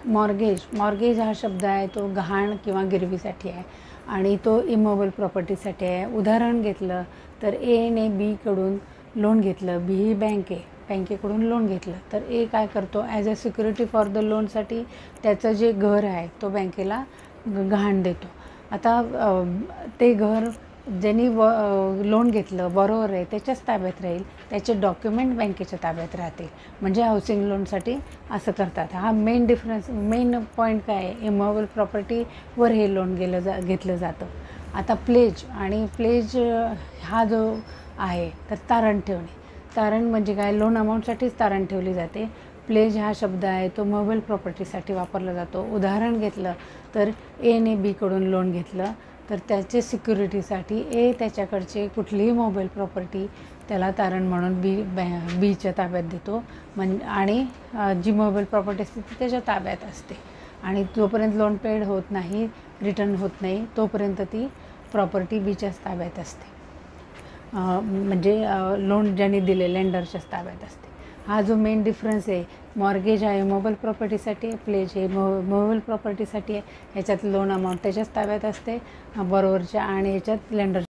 Mortgage हा शब्द आहे तो गहाण किंवा गिरवीसाठी आहे आणि तो इमोबल प्रॉपर्टीसाठी आहे. उदाहरण घेतलं तर एने बीकडून लोन घेतलं. बी ही बँक आहे, बँकेकडून लोन घेतलं तर ए काय करतो, as a security for the लोनसाठी त्याचं जे घर आहे तो बँकेला गहाण देतो. आता ते घर ज्यांनी लोन घेतलं, बरोबर आहे, त्याच्याच ताब्यात राहील, त्याचे डॉक्युमेंट बँकेच्या ताब्यात राहतील. म्हणजे हाऊसिंग लोनसाठी असं करतात. हा मेन पॉईंट काय आहे, इमोबल प्रॉपर्टीवर हे लोन घेतलं जातं. आता प्लेज हा जो आहे तर तारण ठेवणे. तारण म्हणजे काय, लोन अमाऊंटसाठीच तारण ठेवली जाते. प्लेज हा शब्द आहे तो मोबाईल प्रॉपर्टीसाठी वापरला जातो. उदाहरण घेतलं तर एने बीकडून लोन घेतलं तर त्याचे सिक्युरिटीसाठी ए त्याच्याकडचे कुठलीही मोबाईल प्रॉपर्टी त्याला तारण म्हणून बीच्या ताब्यात देतो. आणि जी मोबाईल प्रॉपर्टी असते ती त्याच्या ताब्यात असते आणि जोपर्यंत लोन पेड होत नाही, रिटर्न होत नाही, तोपर्यंत ती प्रॉपर्टी बीच्याच ताब्यात असते. म्हणजे लोन ज्यांनी दिले लेंडरच्याच ताब्यात असते. हा जो मेन डिफरन्स आहे, मॉर्गेज आहे मोबाईल प्रॉपर्टीसाठी आहे, प्लेज हे मोबाईल प्रॉपर्टीसाठी आहे. ह्याच्यात लोन अमाऊंट त्याच्याच ताब्यात असते बरोबरच्या आणि ह्याच्यात लेंडर